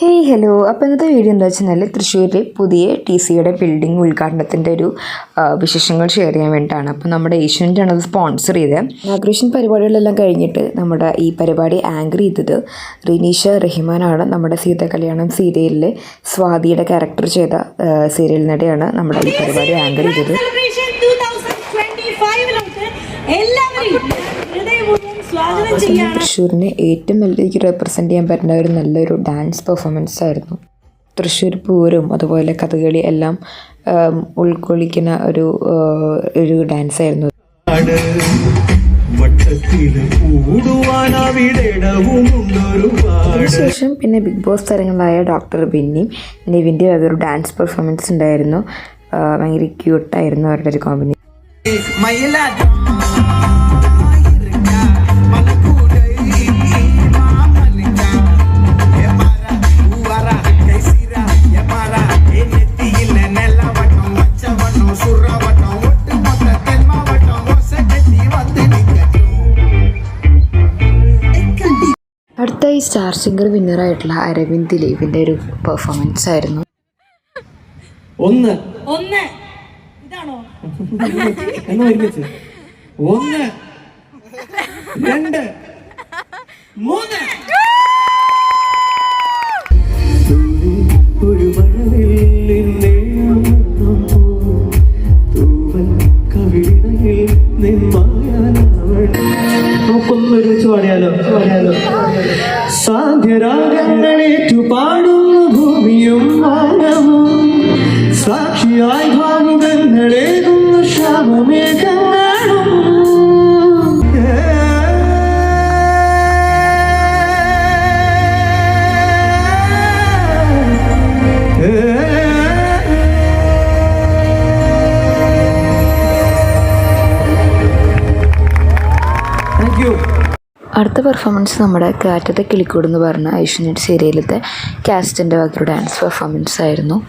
Hey hello. അപ്പോൾ ഇന്നത്തെ video എന്താ വെച്ചാൽ തൃശ്ശൂരിൽ പുതിയ TCയുടെ ബിൽഡിംഗ് ഉദ്ഘാടനത്തിൻ്റെ ഒരു വിശേഷങ്ങൾ ഷെയർ ചെയ്യാൻ വേണ്ടിയിട്ടാണ്. അപ്പോൾ നമ്മുടെ ഏഷ്യൻ്റാണ് അത് സ്പോൺസർ ചെയ്തത്. ഇനാഗ്രേഷൻ പരിപാടികളെല്ലാം കഴിഞ്ഞിട്ട് നമ്മുടെ ഈ പരിപാടി ആങ്കർ ചെയ്തത് റിനീഷ റഹിമാനാണ്. നമ്മുടെ സീത കല്യാണം സീരിയലിലെ സ്വാതിയുടെ ക്യാരക്ടർ ചെയ്ത സീരിയൽ നടിയാണ് നമ്മുടെ ഈ പരിപാടി ആങ്കർ ചെയ്തത്. തൃശ്ശൂരിനെ ഏറ്റവും നല്ല രീതിക്ക് റെപ്രസെൻ്റ് ചെയ്യാൻ പറ്റുന്ന ഒരു നല്ലൊരു ഡാൻസ് പെർഫോമൻസ് ആയിരുന്നു. തൃശ്ശൂർ പൂരം അതുപോലെ കഥകളി എല്ലാം ഉൾക്കൊള്ളിക്കുന്ന ഒരു ഡാൻസ് ആയിരുന്നു. അതിനുശേഷം പിന്നെ ബിഗ് ബോസ് താരങ്ങളായ ഡോക്ടർ ബിന്നിയും നിവിൻ്റെ ഒരു ഡാൻസ് പെർഫോമൻസ് ഉണ്ടായിരുന്നു. ഭയങ്കര ക്യൂട്ടായിരുന്നു അവരുടെ ഒരു കോമ്പിനേഷൻ. അടുത്തായി സ്റ്റാർ സിംഗർ വിന്നറായിട്ടുള്ള അരവിന്ദ് ദിലീപിൻ്റെ ഒരു പെർഫോമൻസ് ആയിരുന്നു. സാധ്യരാഗങ്ങളേറ്റു പാടുന്ന ഭൂമിയും മാനവും സാക്ഷിയായി ഭാവുകങ്ങളേകുന്ന ശാപമേഘങ്ങളും അടുത്ത പെർഫോമൻസ് നമ്മുടെ കാറ്റത്തെ കിളിക്കൂട് എന്ന് പറഞ്ഞ ഏഷ്യനെറ്റ് സീരിയലിലത്തെ കാസ്റ്റിൻ്റെ വക ഡാൻസ് പെർഫോമൻസ് ആയിരുന്നു.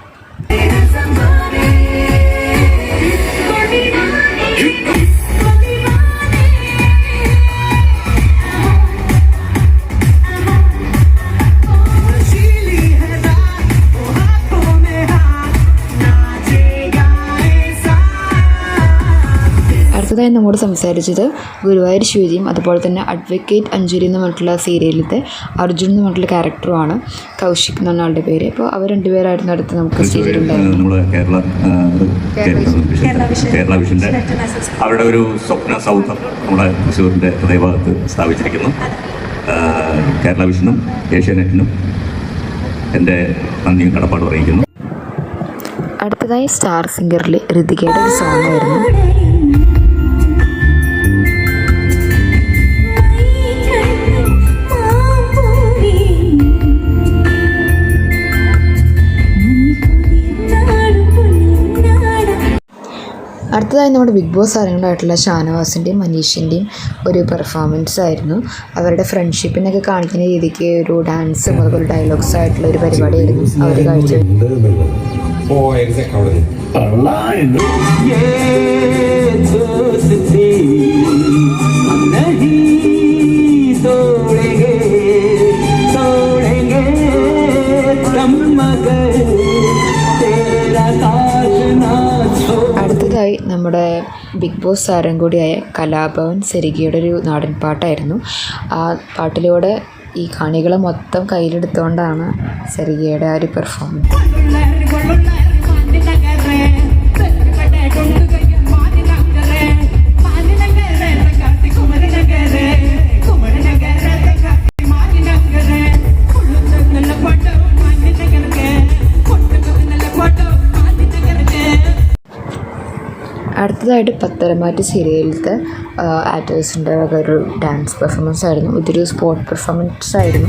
അടുത്തതായി നമ്മോട് സംസാരിച്ചത് ഗുരുവായൂർ ശിവജിയും അതുപോലെ തന്നെ അഡ്വക്കേറ്റ് അഞ്ജലി എന്ന് പറഞ്ഞിട്ടുള്ള സീരിയലിലത്തെ അർജുൻ എന്ന് പറഞ്ഞിട്ടുള്ള ക്യാരക്ടറുമാണ്. കൗശിക് എന്ന് പറഞ്ഞ ആളുടെ പേര്. അപ്പോൾ അവർ രണ്ടുപേരായിരുന്നു അടുത്ത് നമുക്ക് സീരിയലുണ്ടായിരുന്നു. കേരള വിഷൻ്റെ അവരുടെ ഒരു സ്വപ്ന സൗധം നമ്മുടെ തൃശ്ശൂരിൻ്റെ ഹൃദയഭാഗത്ത് സ്ഥാപിച്ചിരിക്കുന്നു. കേരള വിഷനും ഏഷ്യാനെറ്റിനും എൻ്റെ നന്ദിയും കടപ്പാടും അറിയിക്കുന്നു. അടുത്തതായി സ്റ്റാർ സിംഗറിൽ ഋതികയുടെ ഒരു സോങ് ആയിരുന്നു. അടുത്തതായി നമ്മുടെ ബിഗ് ബോസ് താരങ്ങളായിട്ടുള്ള ഷാനവാസിൻ്റെയും മനീഷിൻ്റെയും ഒരു പെർഫോമൻസ് ആയിരുന്നു. അവരുടെ ഫ്രണ്ട്ഷിപ്പിനൊക്കെ കാണിക്കുന്ന രീതിക്ക് ഒരു ഡാൻസും അതുപോലെ ഡയലോഗ്സ് ആയിട്ടുള്ള ഒരു പരിപാടിയായിരുന്നു അവർ കാഴ്ച. അടുത്തതായി നമ്മുടെ ബിഗ് ബോസ് താരം കൂടിയായ കലാഭവൻ സരികയുടെ ഒരു നാടൻ പാട്ടായിരുന്നു. ആ പാട്ടിലൂടെ ഈ കാണികളെ മൊത്തം കയ്യിലെടുത്തുകൊണ്ടാണ് സരികയുടെ ആ ഒരു പെർഫോമൻസ്. അടുത്തതായിട്ട് പത്തരമാറ്റ് സീരിയലിലത്തെ ആക്ടേഴ്സിൻ്റെ ഒരു ഡാൻസ് പെർഫോമൻസ് ആയിരുന്നു. ഇതൊരു സ്പോർട്ട് പെർഫോമൻസ് ആയിരുന്നു.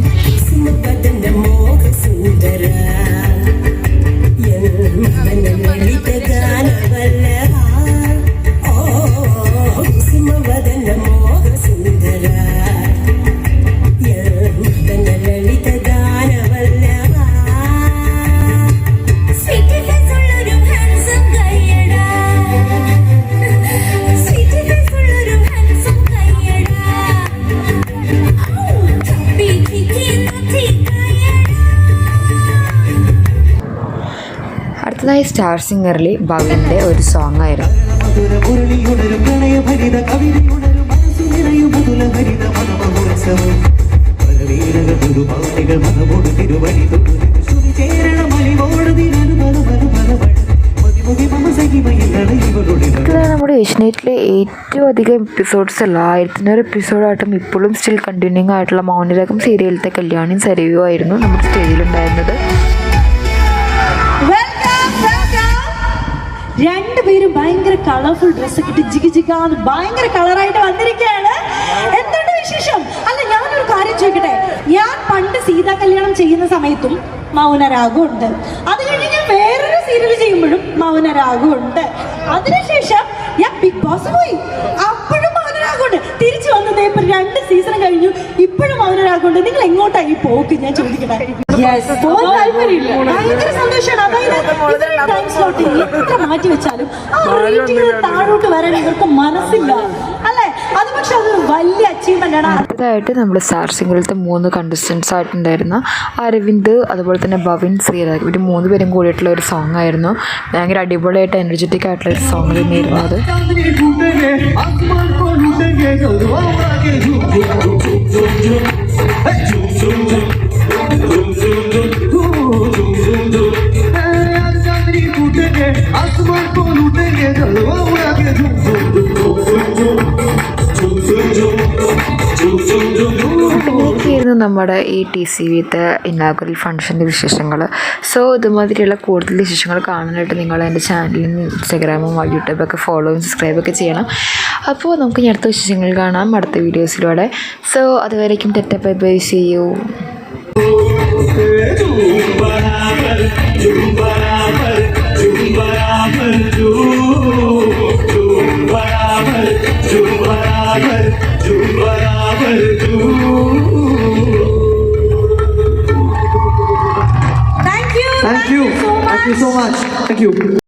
അടുത്തതായി സ്റ്റാർ സിംഗറിൽ ഭവിൻ്റെ ഒരു സോങ് ആയിരുന്നു. മധുര മുരളിയുണരും പ്രണയഭരിത കവിതയുണരും മനസ്സു നിറയും മധുര ഹരിത മനമഹോത്സവം പലവീരകൾ തിരുപാണികൾ മനമോട് തിരുവടി ശ്രുതി ചേരണം അലിവോട് അടുത്തതാണ് നമ്മുടെ ഏഷ്യനെറ്റിലെ ഏറ്റവും അധികം എപ്പിസോഡ്സ് ഉള്ള 1100 എപ്പിസോഡായിട്ടും ഇപ്പോഴും സ്റ്റിൽ കണ്ടിന്യൂയിങ് ആയിട്ടുള്ള മൗനരാഗം സീരിയലിലത്തെ കല്യാണി സരയുവും ആയിരുന്നു നമ്മുടെ സ്റ്റേജിലുണ്ടായിരുന്നത്. രണ്ടുപേരും ഭയങ്കര കളർഫുൾ ഡ്രസ്സ് കിട്ടി ജിഗിജിഗാന്ന് ഭയങ്കര കളറായിട്ട് വന്നിരിക്കുകയാണ്. എന്തുണ്ട് വിശേഷം? അല്ല, ഞാനൊരു കാര്യം ചോദിക്കട്ടെ. ഞാൻ പണ്ട് സീതാ കല്യാണം ചെയ്യുന്ന സമയത്തും മൗനരാഗം ഉണ്ട്. അത് കഴിഞ്ഞ് ഞാൻ വേറൊരു സീരിയൽ ചെയ്യുമ്പോഴും മൗനരാഗം ഉണ്ട്. അതിനുശേഷം ഞാൻ ബിഗ് ബോസ് പോയി, അപ്പോഴും മൗനരാഗം ഉണ്ട്. തിരിച്ചു വന്നത് ഇപ്പൊ 2 സീസൺ കഴിഞ്ഞു, ഇപ്പോഴും മൗനരാഗം ഉണ്ട്. നിങ്ങൾ എങ്ങോട്ടായി പോക്ക്? ഞാൻ ചോദിക്കട്ടെ. ഭയങ്കര സന്തോഷമാണ്. അതായത് ടൈം സ്ലോട്ട് എത്ര മാറ്റി വെച്ചാലും ആ റേറ്റിംഗ് താഴോട്ട് വരാൻ ഇവർക്ക് മനസ്സില്ല അല്ലേ? അത് പക്ഷെ അത് വലിയ അച്ചീവ്മെന്റ് ആണ്. അടുത്തതായിട്ട് നമ്മുടെ സ്റ്റാർ സിംഗറിലത്തെ 3 കണ്ടസ്റ്റൻസ് ആയിട്ടുണ്ടായിരുന്ന അരവിന്ദ്, അതുപോലെ തന്നെ ഭവിൻ, ശ്രീരാഗ്, ഇവർ 3 പേരും കൂടിയിട്ടുള്ള ഒരു സോങ് ആയിരുന്നു. ഭയങ്കര അടിപൊളിയായിട്ട് എനർജറ്റിക് ആയിട്ടുള്ള ഒരു സോങ് തന്നെയായിരുന്നു അത്. ഇങ്ങനെയൊക്കെയായിരുന്നു നമ്മുടെ ഈ TCVത്തെ ഇനാഗുറൽ ഫംഗ്ഷൻ്റെ വിശേഷങ്ങൾ. സോ ഇതുമാതിരിയുള്ള കൂടുതൽ വിശേഷങ്ങൾ കാണാനായിട്ട് നിങ്ങൾ എൻ്റെ ചാനലിൽ ഇൻസ്റ്റാഗ്രാമും യൂട്യൂബൊക്കെ ഫോളോയും സബ്സ്ക്രൈബൊക്കെ ചെയ്യണം. അപ്പോൾ നമുക്ക് ഇനി അടുത്ത വിശേഷങ്ങൾ കാണാം അടുത്ത വീഡിയോസിലൂടെ. സോ അതുവരേക്കും tata bye bye, see you. Thank you so much. Thank you.